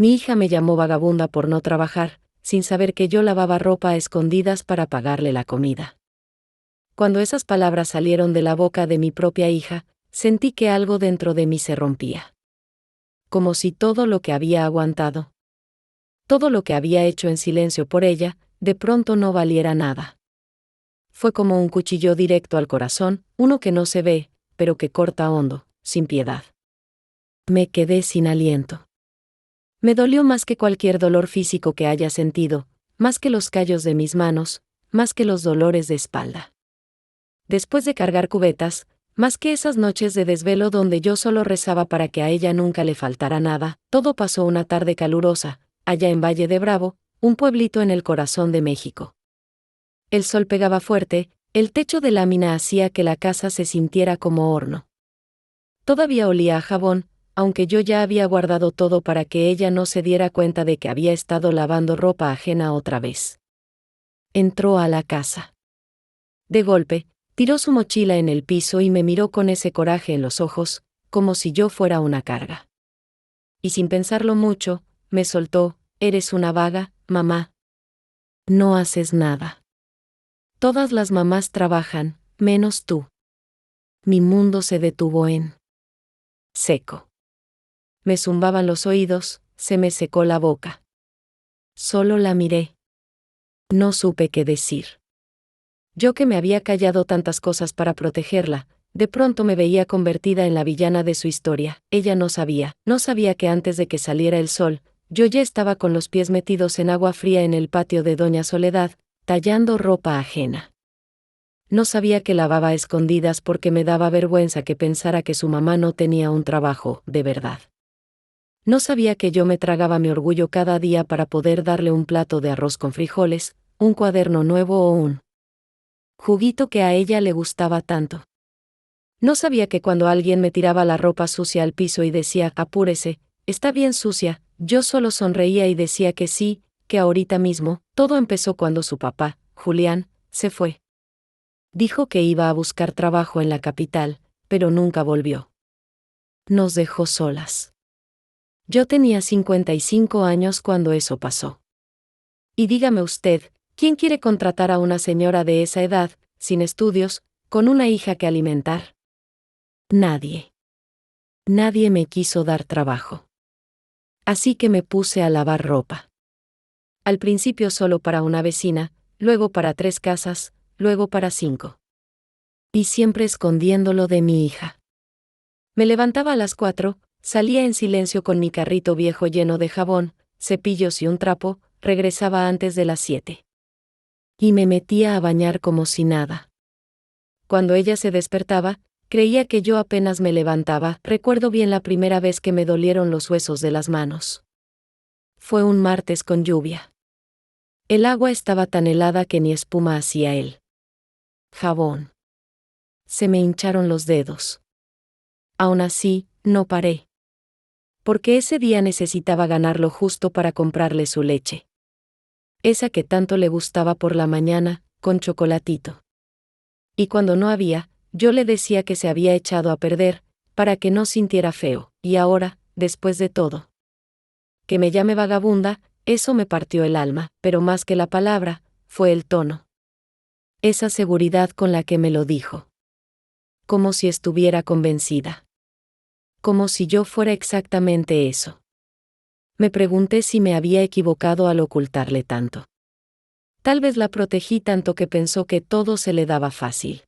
Mi hija me llamó vagabunda por no trabajar, sin saber que yo lavaba ropa a escondidas para pagarle la comida. Cuando esas palabras salieron de la boca de mi propia hija, sentí que algo dentro de mí se rompía. Como si todo lo que había aguantado, todo lo que había hecho en silencio por ella, de pronto no valiera nada. Fue como un cuchillo directo al corazón, uno que no se ve, pero que corta hondo, sin piedad. Me quedé sin aliento. Me dolió más que cualquier dolor físico que haya sentido, más que los callos de mis manos, más que los dolores de espalda. Después de cargar cubetas, más que esas noches de desvelo donde yo solo rezaba para que a ella nunca le faltara nada, todo pasó una tarde calurosa, allá en Valle de Bravo, un pueblito en el corazón de México. El sol pegaba fuerte, el techo de lámina hacía que la casa se sintiera como horno. Todavía olía a jabón, aunque yo ya había guardado todo para que ella no se diera cuenta de que había estado lavando ropa ajena otra vez. Entró a la casa. De golpe, tiró su mochila en el piso y me miró con ese coraje en los ojos, como si yo fuera una carga. Y sin pensarlo mucho, me soltó: «Eres una vaga, mamá. No haces nada. Todas las mamás trabajan, menos tú». Mi mundo se detuvo en seco. Me zumbaban los oídos, se me secó la boca. Solo la miré. No supe qué decir. Yo que me había callado tantas cosas para protegerla, de pronto me veía convertida en la villana de su historia. Ella no sabía que antes de que saliera el sol, yo ya estaba con los pies metidos en agua fría en el patio de Doña Soledad, tallando ropa ajena. No sabía que lavaba a escondidas porque me daba vergüenza que pensara que su mamá no tenía un trabajo, de verdad. No sabía que yo me tragaba mi orgullo cada día para poder darle un plato de arroz con frijoles, un cuaderno nuevo o un juguito que a ella le gustaba tanto. No sabía que cuando alguien me tiraba la ropa sucia al piso y decía: «Apúrese, está bien sucia», yo solo sonreía y decía que sí, que ahorita mismo. Todo empezó cuando su papá, Julián, se fue. Dijo que iba a buscar trabajo en la capital, pero nunca volvió. Nos dejó solas. Yo tenía 55 años cuando eso pasó. Y dígame usted, ¿quién quiere contratar a una señora de esa edad, sin estudios, con una hija que alimentar? Nadie. Nadie me quiso dar trabajo. Así que me puse a lavar ropa. Al principio solo para una vecina, luego para 3 casas, luego para 5. Y siempre escondiéndolo de mi hija. Me levantaba a las 4, salía en silencio con mi carrito viejo lleno de jabón, cepillos y un trapo, regresaba antes de las 7. Y me metía a bañar como si nada. Cuando ella se despertaba, creía que yo apenas me levantaba. Recuerdo bien la primera vez que me dolieron los huesos de las manos. Fue un martes con lluvia. El agua estaba tan helada que ni espuma hacía el jabón. Se me hincharon los dedos. Aún así, no paré. Porque ese día necesitaba ganar lo justo para comprarle su leche. Esa que tanto le gustaba por la mañana, con chocolatito. Y cuando no había, yo le decía que se había echado a perder, para que no sintiera feo. Y ahora, después de todo, que me llame vagabunda, eso me partió el alma, pero más que la palabra, fue el tono. Esa seguridad con la que me lo dijo. Como si estuviera convencida. Como si yo fuera exactamente eso. Me pregunté si me había equivocado al ocultarle tanto. Tal vez la protegí tanto que pensó que todo se le daba fácil.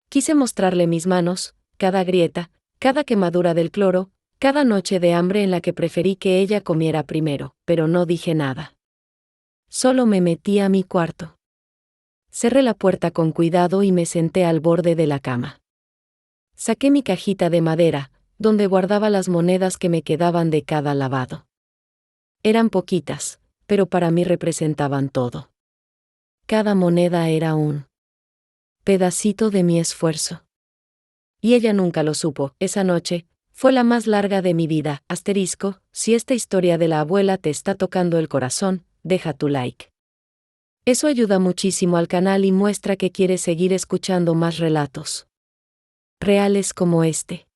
Quise mostrarle mis manos, cada grieta, cada quemadura del cloro, cada noche de hambre en la que preferí que ella comiera primero, pero no dije nada. Solo me metí a mi cuarto. Cerré la puerta con cuidado y me senté al borde de la cama. Saqué mi cajita de madera, donde guardaba las monedas que me quedaban de cada lavado. Eran poquitas, pero para mí representaban todo. Cada moneda era un pedacito de mi esfuerzo. Y ella nunca lo supo. Esa noche fue la más larga de mi vida. Si esta historia de la abuela te está tocando el corazón, deja tu like. Eso ayuda muchísimo al canal y muestra que quieres seguir escuchando más relatos reales como este.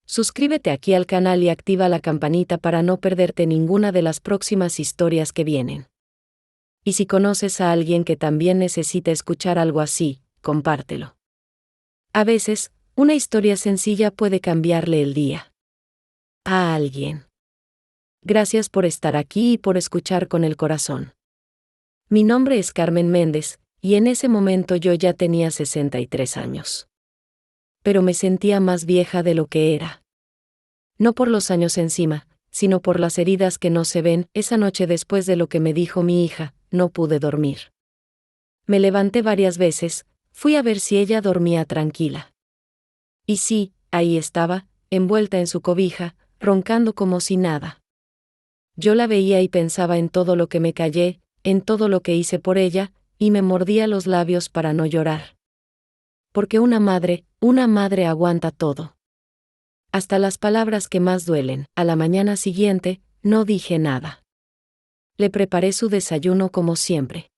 Suscríbete aquí al canal y activa la campanita para no perderte ninguna de las próximas historias que vienen. Y si conoces a alguien que también necesita escuchar algo así, compártelo. A veces, una historia sencilla puede cambiarle el día a alguien. Gracias por estar aquí y por escuchar con el corazón. Mi nombre es Carmen Méndez, y en ese momento yo ya tenía 63 años. Pero me sentía más vieja de lo que era. No por los años encima, sino por las heridas que no se ven. Esa noche, después de lo que me dijo mi hija, no pude dormir. Me levanté varias veces, fui a ver si ella dormía tranquila. Y sí, ahí estaba, envuelta en su cobija, roncando como si nada. Yo la veía y pensaba en todo lo que me callé, en todo lo que hice por ella, y me mordía los labios para no llorar. Porque una madre aguanta todo. Hasta las palabras que más duelen. A la mañana siguiente, no dije nada. Le preparé su desayuno como siempre.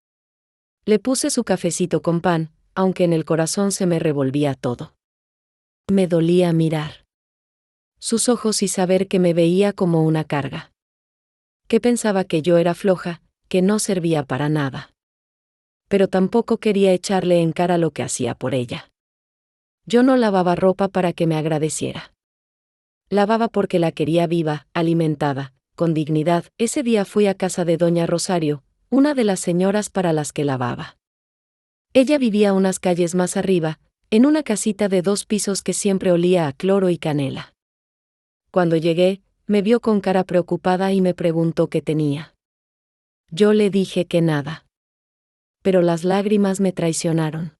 Le puse su cafecito con pan, aunque en el corazón se me revolvía todo. Me dolía mirar sus ojos y saber que me veía como una carga. Que pensaba que yo era floja, que no servía para nada. Pero tampoco quería echarle en cara lo que hacía por ella. Yo no lavaba ropa para que me agradeciera. Lavaba porque la quería viva, alimentada, con dignidad. Ese día fui a casa de doña Rosario, una de las señoras para las que lavaba. Ella vivía unas calles más arriba, en una casita de 2 pisos que siempre olía a cloro y canela. Cuando llegué, me vio con cara preocupada y me preguntó qué tenía. Yo le dije que nada. Pero las lágrimas me traicionaron.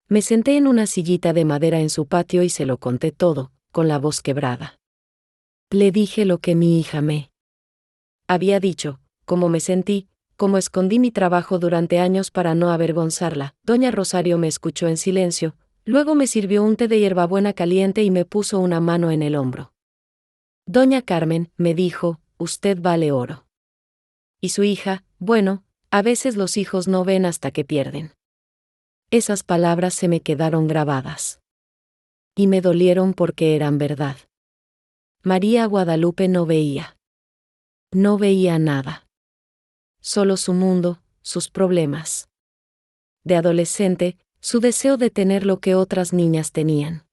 Me senté en una sillita de madera en su patio y se lo conté todo, con la voz quebrada. Le dije lo que mi hija me había dicho, cómo me sentí, cómo escondí mi trabajo durante años para no avergonzarla. Doña Rosario me escuchó en silencio, luego me sirvió un té de hierbabuena caliente y me puso una mano en el hombro. Doña Carmen, me dijo, usted vale oro. Y su hija, bueno, a veces los hijos no ven hasta que pierden. Esas palabras se me quedaron grabadas. Y me dolieron porque eran verdad. María Guadalupe no veía. No veía nada. Solo su mundo, sus problemas. De adolescente, su deseo de tener lo que otras niñas tenían.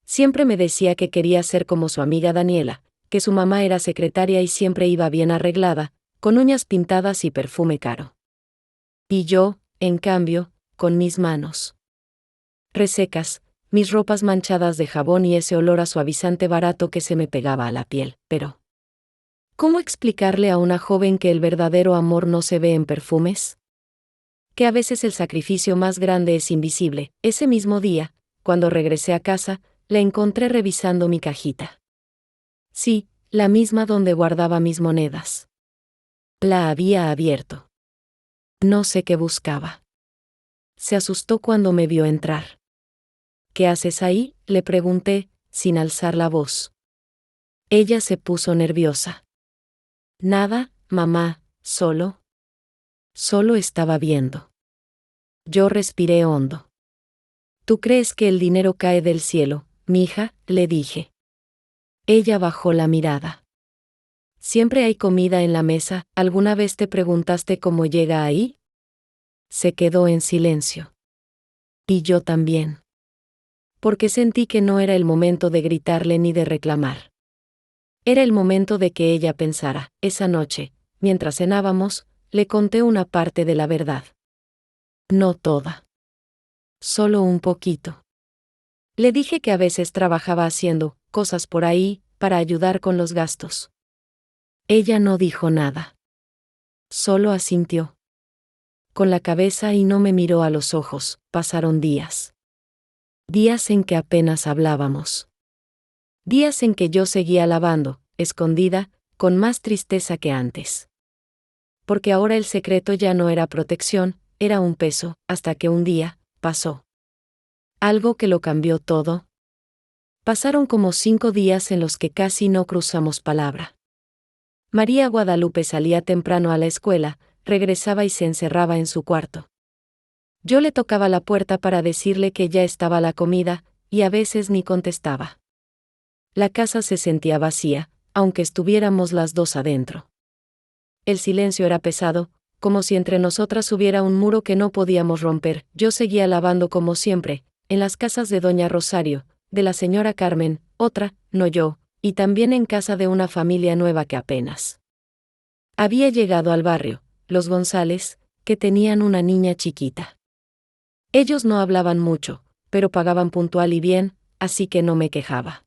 Siempre me decía que quería ser como su amiga Daniela, que su mamá era secretaria y siempre iba bien arreglada, con uñas pintadas y perfume caro. Y yo, en cambio, con mis manos resecas, mis ropas manchadas de jabón y ese olor a suavizante barato que se me pegaba a la piel. Pero ¿cómo explicarle a una joven que el verdadero amor no se ve en perfumes? Que a veces el sacrificio más grande es invisible. Ese mismo día, cuando regresé a casa, la encontré revisando mi cajita. Sí, la misma donde guardaba mis monedas. La había abierto. No sé qué buscaba. Se asustó cuando me vio entrar. ¿Qué haces ahí?, le pregunté, sin alzar la voz. Ella se puso nerviosa. Nada, mamá, solo estaba viendo. Yo respiré hondo. ¿Tú crees que el dinero cae del cielo, mija?, le dije. Ella bajó la mirada. Siempre hay comida en la mesa. ¿Alguna vez te preguntaste cómo llega ahí? Se quedó en silencio. Y yo también. Porque sentí que no era el momento de gritarle ni de reclamar. Era el momento de que ella pensara. Esa noche, mientras cenábamos, le conté una parte de la verdad. No toda. Solo un poquito. Le dije que a veces trabajaba haciendo cosas por ahí, para ayudar con los gastos. Ella no dijo nada. Solo asintió con la cabeza y no me miró a los ojos. Pasaron días. Días en que apenas hablábamos. Días en que yo seguía lavando, escondida, con más tristeza que antes. Porque ahora el secreto ya no era protección, era un peso, hasta que un día, pasó. Algo que lo cambió todo. Pasaron como 5 días en los que casi no cruzamos palabra. María Guadalupe salía temprano a la escuela, regresaba y se encerraba en su cuarto. Yo le tocaba la puerta para decirle que ya estaba la comida, y a veces ni contestaba. La casa se sentía vacía, aunque estuviéramos las dos adentro. El silencio era pesado, como si entre nosotras hubiera un muro que no podíamos romper. Yo seguía lavando como siempre, en las casas de doña Rosario, de la señora Carmen, otra, no yo, y también en casa de una familia nueva que apenas había llegado al barrio, los González, que tenían una niña chiquita. Ellos no hablaban mucho, pero pagaban puntual y bien, así que no me quejaba.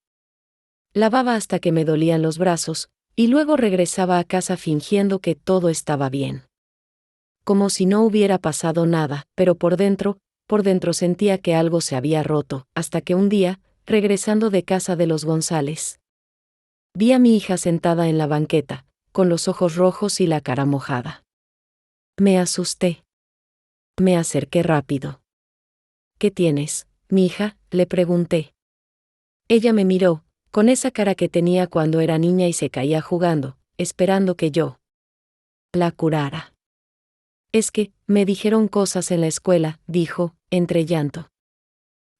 Lavaba hasta que me dolían los brazos, y luego regresaba a casa fingiendo que todo estaba bien. Como si no hubiera pasado nada, pero por dentro sentía que algo se había roto, hasta que un día, regresando de casa de los González, vi a mi hija sentada en la banqueta, con los ojos rojos y la cara mojada. Me asusté. Me acerqué rápido. ¿Qué tienes, mi hija?, le pregunté. Ella me miró, con esa cara que tenía cuando era niña y se caía jugando, esperando que yo la curara. Es que, me dijeron cosas en la escuela, dijo, entre llanto.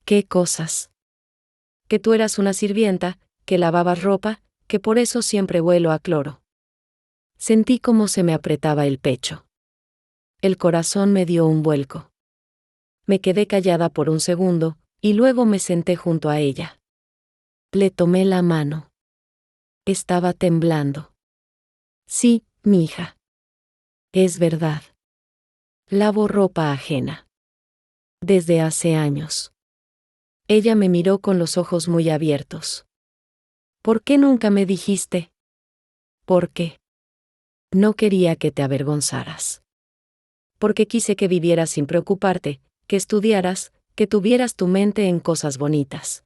¿Qué cosas? Que tú eras una sirvienta, que lavabas ropa, que por eso siempre huelo a cloro. Sentí como se me apretaba el pecho. El corazón me dio un vuelco. Me quedé callada por un segundo, y luego me senté junto a ella. Le tomé la mano. Estaba temblando. Sí, mi hija. Es verdad. Lavo ropa ajena. Desde hace años. Ella me miró con los ojos muy abiertos. ¿Por qué nunca me dijiste? ¿Por qué? No quería que te avergonzaras. Porque quise que vivieras sin preocuparte, que estudiaras, que tuvieras tu mente en cosas bonitas.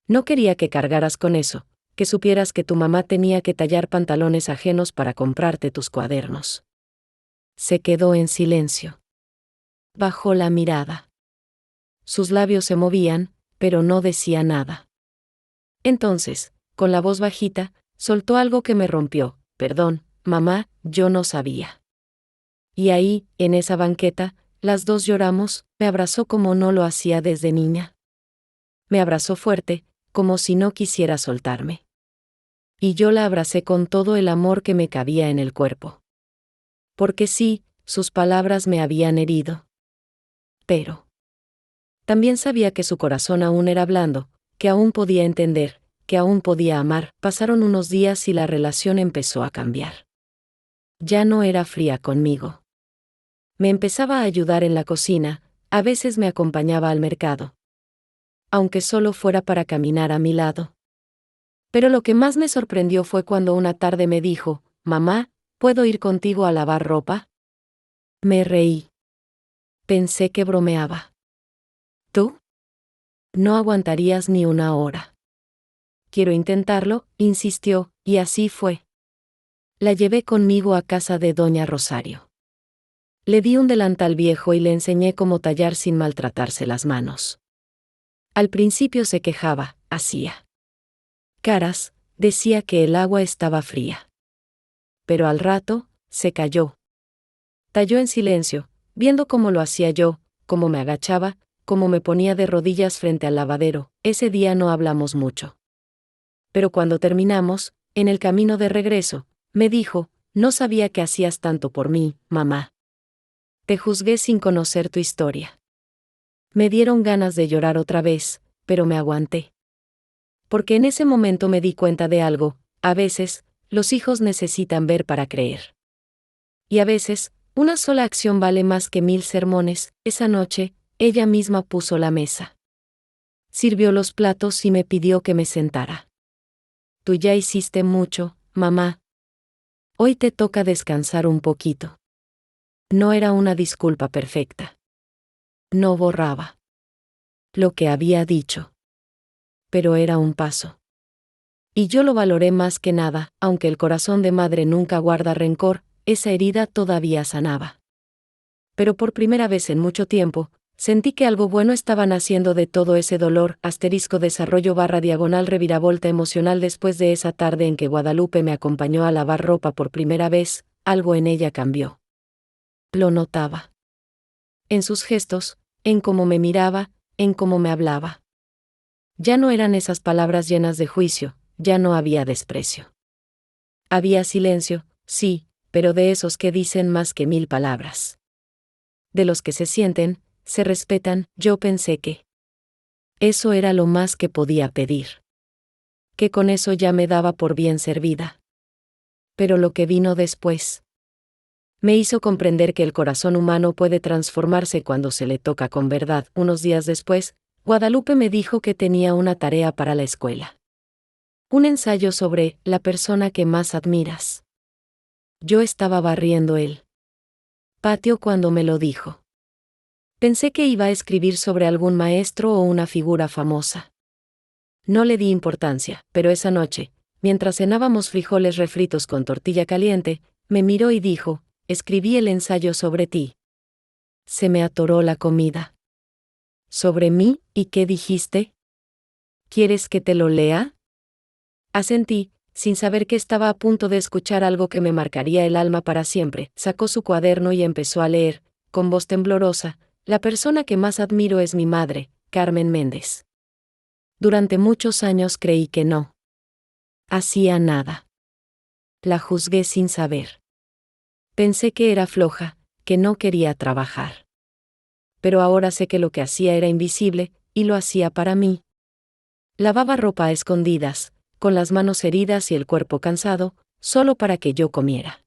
No quería que cargaras con eso, que supieras que tu mamá tenía que tallar pantalones ajenos para comprarte tus cuadernos. Se quedó en silencio. Bajó la mirada. Sus labios se movían, pero no decía nada. Entonces, con la voz bajita, soltó algo que me rompió. Perdón, mamá, yo no sabía. Y ahí, en esa banqueta, las dos lloramos. Me abrazó como no lo hacía desde niña. Me abrazó fuerte, como si no quisiera soltarme. Y yo la abracé con todo el amor que me cabía en el cuerpo. Porque sí, sus palabras me habían herido. Pero también sabía que su corazón aún era blando, que aún podía entender, que aún podía amar. Pasaron unos días y la relación empezó a cambiar. Ya no era fría conmigo. Me empezaba a ayudar en la cocina, a veces me acompañaba al mercado. Aunque solo fuera para caminar a mi lado. Pero lo que más me sorprendió fue cuando una tarde me dijo, mamá, ¿puedo ir contigo a lavar ropa? Me reí. Pensé que bromeaba. ¿Tú? No aguantarías ni una hora. Quiero intentarlo, insistió, y así fue. La llevé conmigo a casa de doña Rosario. Le di un delantal viejo y le enseñé cómo tallar sin maltratarse las manos. Al principio se quejaba, hacía caras, decía que el agua estaba fría. Pero al rato, se calló. Talló en silencio, viendo cómo lo hacía yo, cómo me agachaba, cómo me ponía de rodillas frente al lavadero. Ese día no hablamos mucho. Pero cuando terminamos, en el camino de regreso, me dijo, no sabía que hacías tanto por mí, mamá. Te juzgué sin conocer tu historia. Me dieron ganas de llorar otra vez, pero me aguanté. Porque en ese momento me di cuenta de algo, a veces, los hijos necesitan ver para creer. Y a veces, una sola acción vale más que 1000 sermones. Esa noche, ella misma puso la mesa. Sirvió los platos y me pidió que me sentara. Tú ya hiciste mucho, mamá. Hoy te toca descansar un poquito. No era una disculpa perfecta. No borraba lo que había dicho. Pero era un paso. Y yo lo valoré más que nada, aunque el corazón de madre nunca guarda rencor, esa herida todavía sanaba. Pero por primera vez en mucho tiempo, sentí que algo bueno estaba naciendo de todo ese dolor. *desarrollo / reviravolta emocional. Después de esa tarde en que Guadalupe me acompañó a lavar ropa por primera vez, algo en ella cambió. Lo notaba. En sus gestos, en cómo me miraba, en cómo me hablaba. Ya no eran esas palabras llenas de juicio, ya no había desprecio. Había silencio, sí, pero de esos que dicen más que 1000 palabras. De los que se sienten, se respetan. Yo pensé que eso era lo más que podía pedir. Que con eso ya me daba por bien servida. Pero lo que vino después me hizo comprender que el corazón humano puede transformarse cuando se le toca con verdad. Unos días después, Guadalupe me dijo que tenía una tarea para la escuela. Un ensayo sobre la persona que más admiras. Yo estaba barriendo el patio cuando me lo dijo. Pensé que iba a escribir sobre algún maestro o una figura famosa. No le di importancia, pero esa noche, mientras cenábamos frijoles refritos con tortilla caliente, me miró y dijo: escribí el ensayo sobre ti. Se me atoró la comida. ¿Sobre mí? ¿Y qué dijiste? ¿Quieres que te lo lea? Asentí, sin saber que estaba a punto de escuchar algo que me marcaría el alma para siempre. Sacó su cuaderno y empezó a leer, con voz temblorosa: la persona que más admiro es mi madre, Carmen Méndez. Durante muchos años creí que no hacía nada. La juzgué sin saber. Pensé que era floja, que no quería trabajar. Pero ahora sé que lo que hacía era invisible, y lo hacía para mí. Lavaba ropa a escondidas, con las manos heridas y el cuerpo cansado, solo para que yo comiera.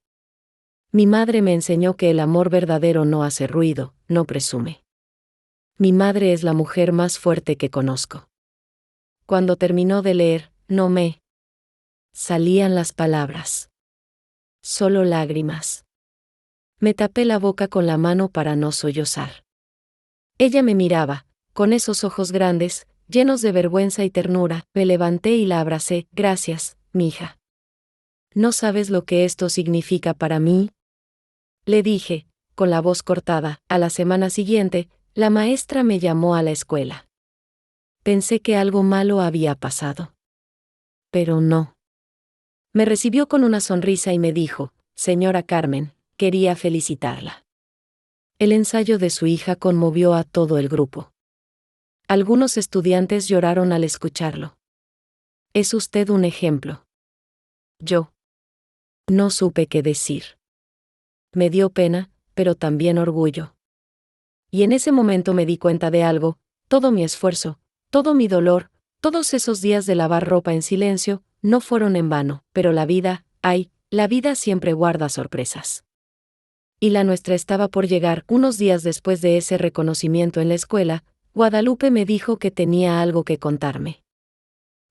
Mi madre me enseñó que el amor verdadero no hace ruido, no presume. Mi madre es la mujer más fuerte que conozco. Cuando terminó de leer, no me salían las palabras. Solo lágrimas. Me tapé la boca con la mano para no sollozar. Ella me miraba, con esos ojos grandes, llenos de vergüenza y ternura. Me levanté y la abracé. Gracias, mija. ¿No sabes lo que esto significa para mí?, le dije, con la voz cortada. A la semana siguiente, la maestra me llamó a la escuela. Pensé que algo malo había pasado. Pero no. Me recibió con una sonrisa y me dijo: señora Carmen, quería felicitarla. El ensayo de su hija conmovió a todo el grupo. Algunos estudiantes lloraron al escucharlo. Es usted un ejemplo. Yo no supe qué decir. Me dio pena, pero también orgullo. Y en ese momento me di cuenta de algo: todo mi esfuerzo, todo mi dolor, todos esos días de lavar ropa en silencio, no fueron en vano. Pero la vida, la vida siempre guarda sorpresas. Y la nuestra estaba por llegar. Unos días después de ese reconocimiento en la escuela, Guadalupe me dijo que tenía algo que contarme.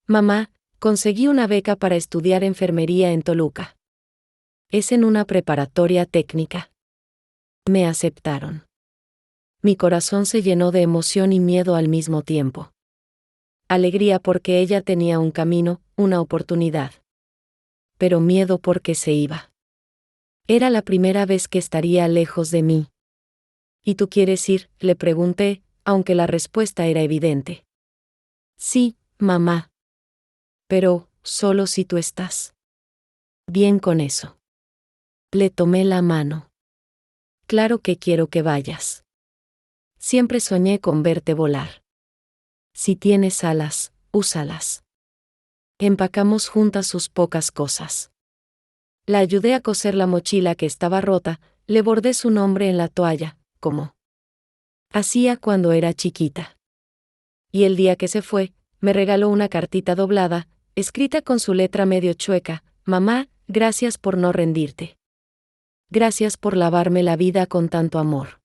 Mamá, conseguí una beca para estudiar enfermería en Toluca. Es en una preparatoria técnica. Me aceptaron. Mi corazón se llenó de emoción y miedo al mismo tiempo. Alegría porque ella tenía un camino, una oportunidad. Pero miedo porque se iba. Era la primera vez que estaría lejos de mí. ¿Y tú quieres ir?, le pregunté, aunque la respuesta era evidente. Sí, mamá. Pero, solo si tú estás bien con eso. Le tomé la mano. Claro que quiero que vayas. Siempre soñé con verte volar. Si tienes alas, úsalas. Empacamos juntas sus pocas cosas. La ayudé a coser la mochila que estaba rota, le bordé su nombre en la toalla, como hacía cuando era chiquita. Y el día que se fue, me regaló una cartita doblada, escrita con su letra medio chueca: mamá, gracias por no rendirte. Gracias por lavarme la vida con tanto amor.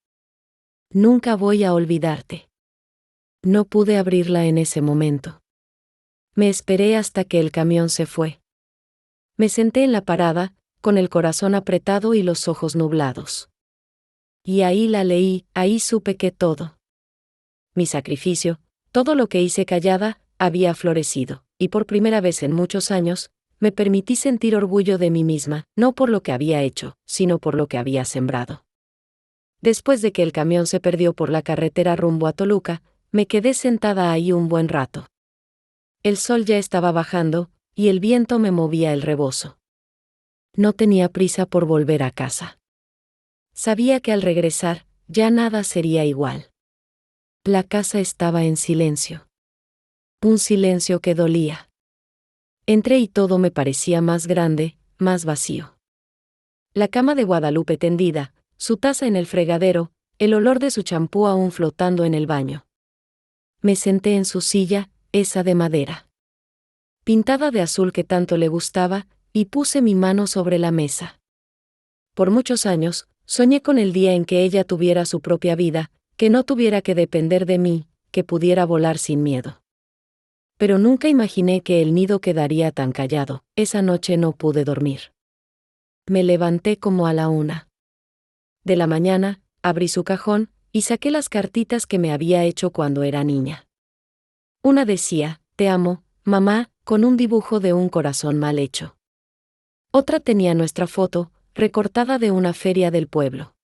Nunca voy a olvidarte. No pude abrirla en ese momento. Me esperé hasta que el camión se fue. Me senté en la parada, con el corazón apretado y los ojos nublados. Y ahí la leí, ahí supe que todo mi sacrificio, todo lo que hice callada, había florecido, y por primera vez en muchos años, me permití sentir orgullo de mí misma, no por lo que había hecho, sino por lo que había sembrado. Después de que el camión se perdió por la carretera rumbo a Toluca, me quedé sentada ahí un buen rato. El sol ya estaba bajando, y el viento me movía el rebozo. No tenía prisa por volver a casa. Sabía que al regresar, ya nada sería igual. La casa estaba en silencio. Un silencio que dolía. Entré y todo me parecía más grande, más vacío. La cama de Guadalupe tendida, su taza en el fregadero, el olor de su champú aún flotando en el baño. Me senté en su silla, esa de madera, pintada de azul que tanto le gustaba, y puse mi mano sobre la mesa. Por muchos años, soñé con el día en que ella tuviera su propia vida, que no tuviera que depender de mí, que pudiera volar sin miedo. Pero nunca imaginé que el nido quedaría tan callado. Esa noche no pude dormir. Me levanté como a la 1 de la mañana, abrí su cajón, y saqué las cartitas que me había hecho cuando era niña. Una decía, «Te amo, mamá», con un dibujo de un corazón mal hecho. Otra tenía nuestra foto, recortada de una feria del pueblo.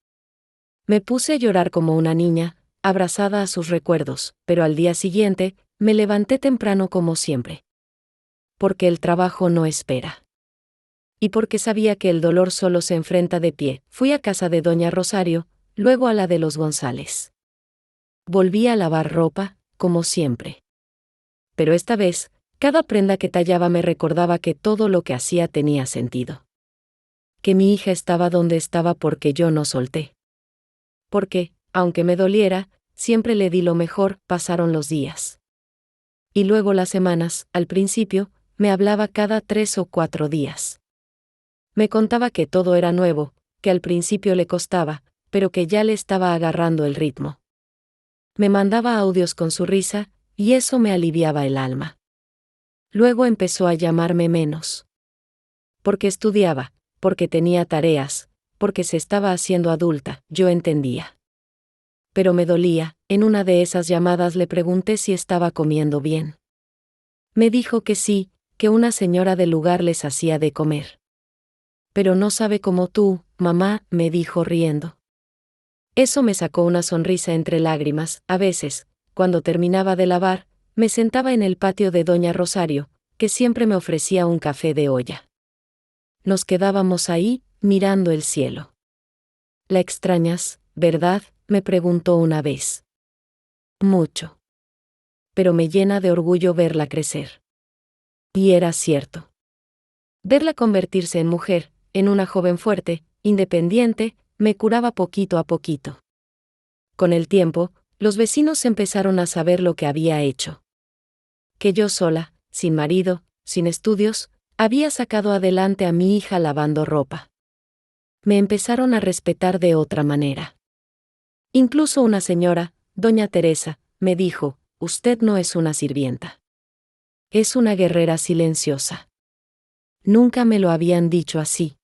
Me puse a llorar como una niña, abrazada a sus recuerdos, pero al día siguiente, me levanté temprano como siempre. Porque el trabajo no espera. Y porque sabía que el dolor solo se enfrenta de pie, fui a casa de doña Rosario, luego a la de los González. Volví a lavar ropa, como siempre. Pero esta vez, cada prenda que tallaba me recordaba que todo lo que hacía tenía sentido. Que mi hija estaba donde estaba porque yo no solté. Porque, aunque me doliera, siempre le di lo mejor. Pasaron los días. Y luego las semanas. Al principio, me hablaba cada 3 o 4 días. Me contaba que todo era nuevo, que al principio le costaba, pero que ya le estaba agarrando el ritmo. Me mandaba audios con su risa, y eso me aliviaba el alma. Luego empezó a llamarme menos. Porque estudiaba, porque tenía tareas, porque se estaba haciendo adulta, yo entendía. Pero me dolía. En una de esas llamadas le pregunté si estaba comiendo bien. Me dijo que sí, que una señora del lugar les hacía de comer. Pero no sabe como tú, mamá, me dijo riendo. Eso me sacó una sonrisa entre lágrimas. A veces, cuando terminaba de lavar, me sentaba en el patio de doña Rosario, que siempre me ofrecía un café de olla. Nos quedábamos ahí, mirando el cielo. ¿La extrañas, verdad?, me preguntó una vez. Mucho. Pero me llena de orgullo verla crecer. Y era cierto. Verla convertirse en mujer, en una joven fuerte, independiente, me curaba poquito a poquito. Con el tiempo, los vecinos empezaron a saber lo que había hecho. Que yo sola, sin marido, sin estudios, había sacado adelante a mi hija lavando ropa. Me empezaron a respetar de otra manera. Incluso una señora, doña Teresa, me dijo, «Usted no es una sirvienta. Es una guerrera silenciosa». Nunca me lo habían dicho así.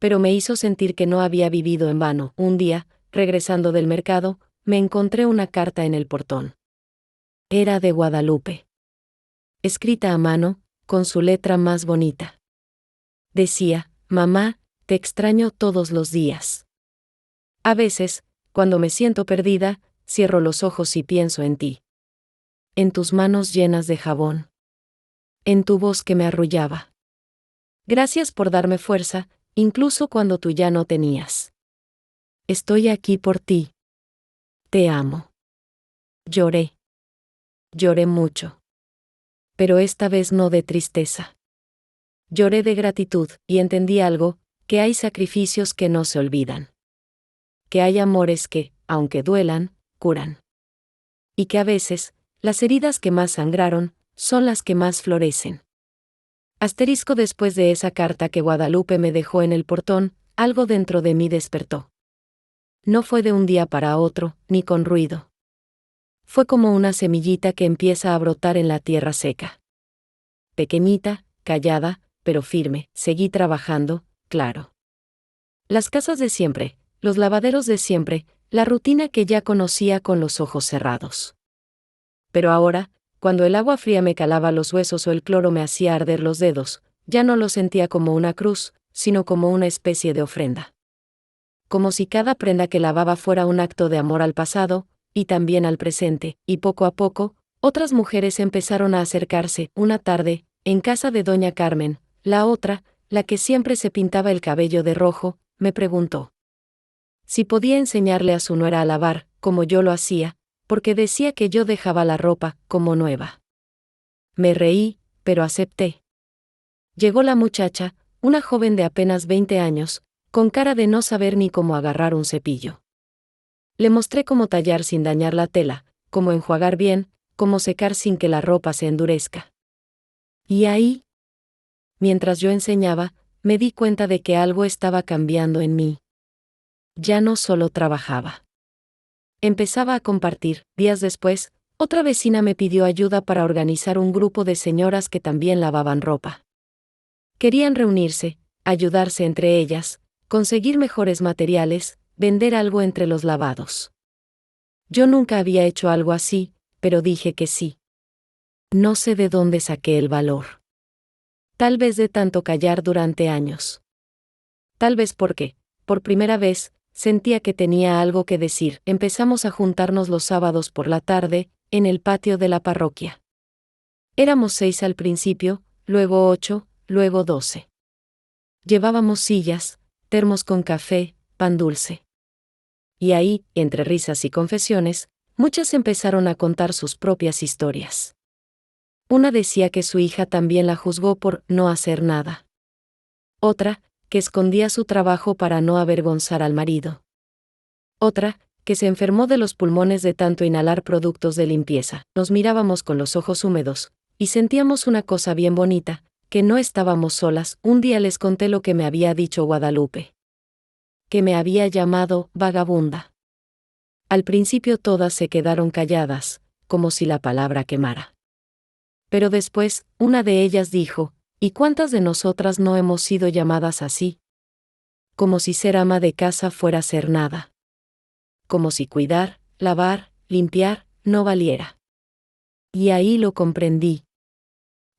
Pero me hizo sentir que no había vivido en vano. Un día, regresando del mercado, me encontré una carta en el portón. Era de Guadalupe. Escrita a mano, con su letra más bonita. Decía, «Mamá, te extraño todos los días. A veces, cuando me siento perdida, cierro los ojos y pienso en ti. En tus manos llenas de jabón. En tu voz que me arrullaba. Gracias por darme fuerza, incluso cuando tú ya no tenías. Estoy aquí por ti. Te amo». Lloré. Lloré mucho. Pero esta vez no de tristeza. Lloré de gratitud, y entendí algo, que hay sacrificios que no se olvidan. Que hay amores que, aunque duelan, curan. Y que a veces, las heridas que más sangraron, son las que más florecen. Asterisco. Después de esa carta que Guadalupe me dejó en el portón, algo dentro de mí despertó. No fue de un día para otro, ni con ruido. Fue como una semillita que empieza a brotar en la tierra seca. Pequeñita, callada, pero firme, seguí trabajando, claro. Las casas de siempre, los lavaderos de siempre, la rutina que ya conocía con los ojos cerrados. Pero ahora, cuando el agua fría me calaba los huesos o el cloro me hacía arder los dedos, ya no lo sentía como una cruz, sino como una especie de ofrenda. Como si cada prenda que lavaba fuera un acto de amor al pasado, y también al presente, y poco a poco, otras mujeres empezaron a acercarse. Una tarde, en casa de doña Carmen, la otra, la que siempre se pintaba el cabello de rojo, me preguntó si podía enseñarle a su nuera a lavar, como yo lo hacía, porque decía que yo dejaba la ropa como nueva. Me reí, pero acepté. Llegó la muchacha, una joven de apenas 20 años, con cara de no saber ni cómo agarrar un cepillo. Le mostré cómo tallar sin dañar la tela, cómo enjuagar bien, cómo secar sin que la ropa se endurezca. Y ahí, mientras yo enseñaba, me di cuenta de que algo estaba cambiando en mí. Ya no solo trabajaba. Empezaba a compartir. Días después, otra vecina me pidió ayuda para organizar un grupo de señoras que también lavaban ropa. Querían reunirse, ayudarse entre ellas, conseguir mejores materiales, vender algo entre los lavados. Yo nunca había hecho algo así, pero dije que sí. No sé de dónde saqué el valor. Tal vez de tanto callar durante años. Tal vez porque, por primera vez, sentía que tenía algo que decir. Empezamos a juntarnos los sábados por la tarde, en el patio de la parroquia. Éramos 6 al principio, luego 8, luego 12. Llevábamos sillas, termos con café, pan dulce. Y ahí, entre risas y confesiones, muchas empezaron a contar sus propias historias. Una decía que su hija también la juzgó por no hacer nada. Otra, que escondía su trabajo para no avergonzar al marido. Otra, que se enfermó de los pulmones de tanto inhalar productos de limpieza. Nos mirábamos con los ojos húmedos, y sentíamos una cosa bien bonita, que no estábamos solas. Un día les conté lo que me había dicho Guadalupe. Que me había llamado vagabunda. Al principio todas se quedaron calladas, como si la palabra quemara. Pero después, una de ellas dijo, ¿y cuántas de nosotras no hemos sido llamadas así? Como si ser ama de casa fuera ser nada. Como si cuidar, lavar, limpiar, no valiera. Y ahí lo comprendí.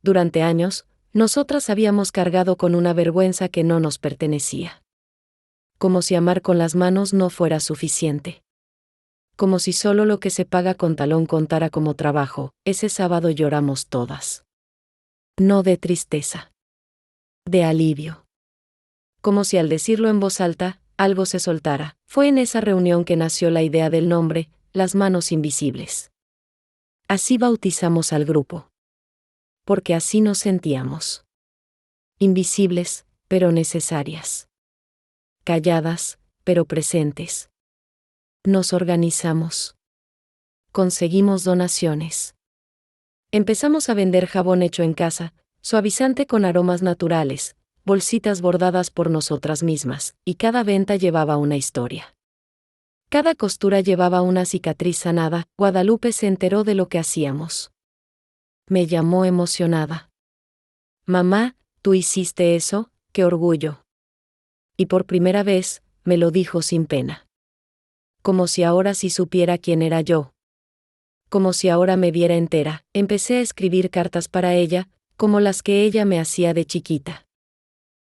Durante años, nosotras habíamos cargado con una vergüenza que no nos pertenecía. Como si amar con las manos no fuera suficiente. Como si solo lo que se paga con talón contara como trabajo. Ese sábado lloramos todas. No de tristeza. De alivio. Como si al decirlo en voz alta, algo se soltara. Fue en esa reunión que nació la idea del nombre, Las Manos Invisibles. Así bautizamos al grupo. Porque así nos sentíamos. Invisibles, pero necesarias. Calladas, pero presentes. Nos organizamos. Conseguimos donaciones. Empezamos a vender jabón hecho en casa, suavizante con aromas naturales, bolsitas bordadas por nosotras mismas, y cada venta llevaba una historia. Cada costura llevaba una cicatriz sanada. Guadalupe se enteró de lo que hacíamos. Me llamó emocionada. Mamá, ¿tú hiciste eso? ¡Qué orgullo! Y por primera vez, me lo dijo sin pena. Como si ahora sí supiera quién era yo. Como si ahora me viera entera. Empecé a escribir cartas para ella, como las que ella me hacía de chiquita.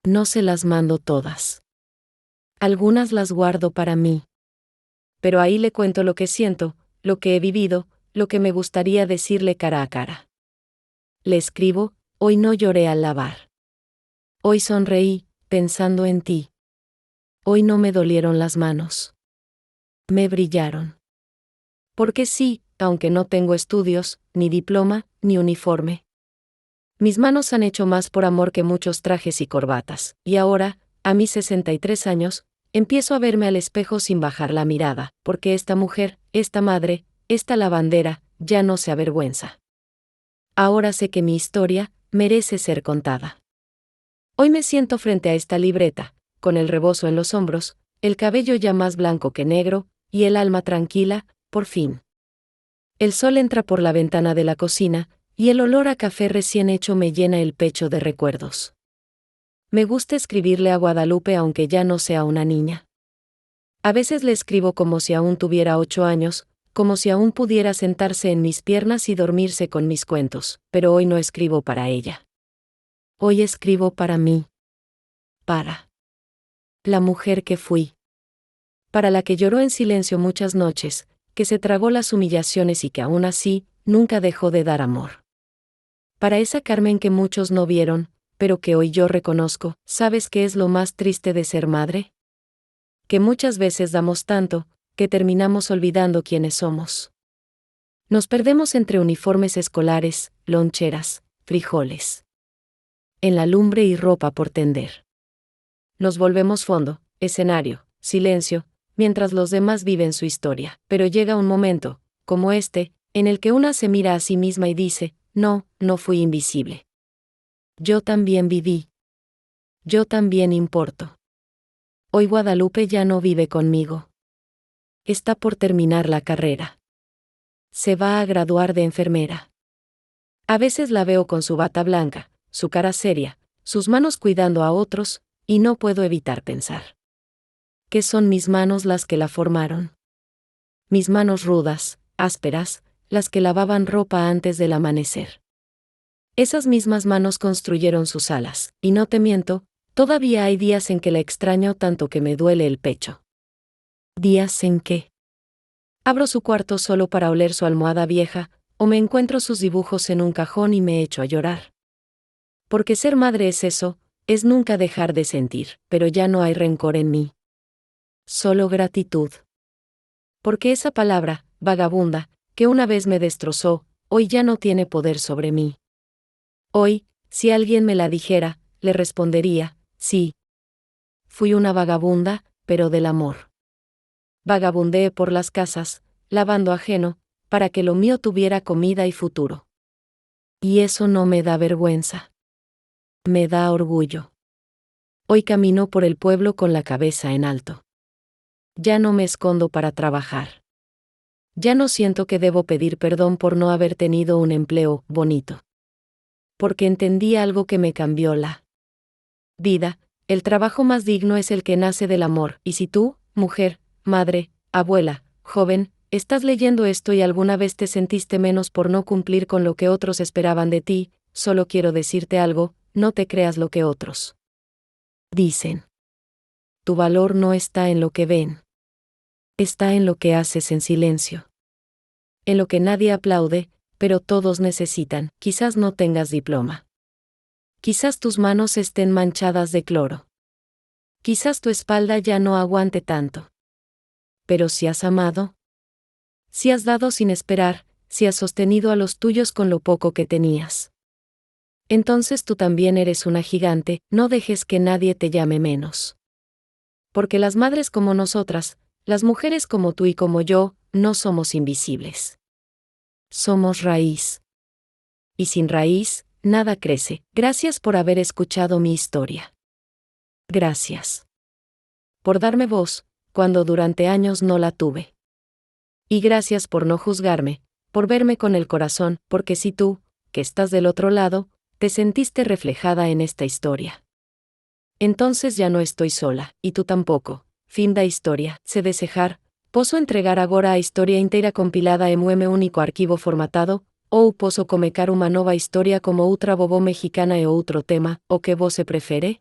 No se las mando todas. Algunas las guardo para mí. Pero ahí le cuento lo que siento, lo que he vivido, lo que me gustaría decirle cara a cara. Le escribo, hoy no lloré al lavar. Hoy sonreí, pensando en ti. Hoy no me dolieron las manos. Me brillaron. Porque sí, aunque no tengo estudios, ni diploma, ni uniforme. Mis manos han hecho más por amor que muchos trajes y corbatas, y ahora, a mis 63 años, empiezo a verme al espejo sin bajar la mirada, porque esta mujer, esta madre, esta lavandera, ya no se avergüenza. Ahora sé que mi historia merece ser contada. Hoy me siento frente a esta libreta, con el rebozo en los hombros, el cabello ya más blanco que negro, y el alma tranquila, por fin. El sol entra por la ventana de la cocina, y el olor a café recién hecho me llena el pecho de recuerdos. Me gusta escribirle a Guadalupe aunque ya no sea una niña. A veces le escribo como si aún tuviera 8 años, como si aún pudiera sentarse en mis piernas y dormirse con mis cuentos, pero hoy no escribo para ella. Hoy escribo para mí. Para la mujer que fui. Para la que lloró en silencio muchas noches, que se tragó las humillaciones y que aún así, nunca dejó de dar amor. Para esa Carmen que muchos no vieron, pero que hoy yo reconozco. ¿Sabes qué es lo más triste de ser madre? Que muchas veces damos tanto, que terminamos olvidando quiénes somos. Nos perdemos entre uniformes escolares, loncheras, frijoles. En la lumbre y ropa por tender. Nos volvemos fondo, escenario, silencio, mientras los demás viven su historia. Pero llega un momento, como este, en el que una se mira a sí misma y dice, no, no fui invisible. Yo también viví. Yo también importo. Hoy Guadalupe ya no vive conmigo. Está por terminar la carrera. Se va a graduar de enfermera. A veces la veo con su bata blanca, su cara seria, sus manos cuidando a otros, y no puedo evitar pensar. ¿Qué son mis manos las que la formaron? Mis manos rudas, ásperas, las que lavaban ropa antes del amanecer. Esas mismas manos construyeron sus alas, y no te miento, todavía hay días en que la extraño tanto que me duele el pecho. Días en que abro su cuarto solo para oler su almohada vieja, o me encuentro sus dibujos en un cajón y me echo a llorar. Porque ser madre es eso, es nunca dejar de sentir, pero ya no hay rencor en mí. Solo gratitud. Porque esa palabra, vagabunda, que una vez me destrozó, hoy ya no tiene poder sobre mí. Hoy, si alguien me la dijera, le respondería, sí. Fui una vagabunda, pero del amor. Vagabundeé por las casas, lavando ajeno, para que lo mío tuviera comida y futuro. Y eso no me da vergüenza. Me da orgullo. Hoy camino por el pueblo con la cabeza en alto. Ya no me escondo para trabajar. Ya no siento que debo pedir perdón por no haber tenido un empleo bonito. Porque entendí algo que me cambió la vida. El trabajo más digno es el que nace del amor, y si tú, mujer, madre, abuela, joven, estás leyendo esto y alguna vez te sentiste menos por no cumplir con lo que otros esperaban de ti, solo quiero decirte algo, no te creas lo que otros dicen. Tu valor no está en lo que ven. Está en lo que haces en silencio. En lo que nadie aplaude, pero todos necesitan. Quizás no tengas diploma. Quizás tus manos estén manchadas de cloro. Quizás tu espalda ya no aguante tanto. Pero si has amado, si has dado sin esperar, si has sostenido a los tuyos con lo poco que tenías, entonces tú también eres una gigante, no dejes que nadie te llame menos. Porque las madres como nosotras, las mujeres como tú y como yo, no somos invisibles. Somos raíz. Y sin raíz, nada crece. Gracias por haber escuchado mi historia. Gracias. Por darme voz, cuando durante años no la tuve. Y gracias por no juzgarme, por verme con el corazón, porque si tú, que estás del otro lado, te sentiste reflejada en esta historia, entonces ya no estoy sola, y tú tampoco. Fin da historia. Se desejar, posso entregar agora a historia inteira compilada en un único arquivo formatado, ou posso comecar uma nova historia como outra bobo mexicana e outro tema, o que você prefere?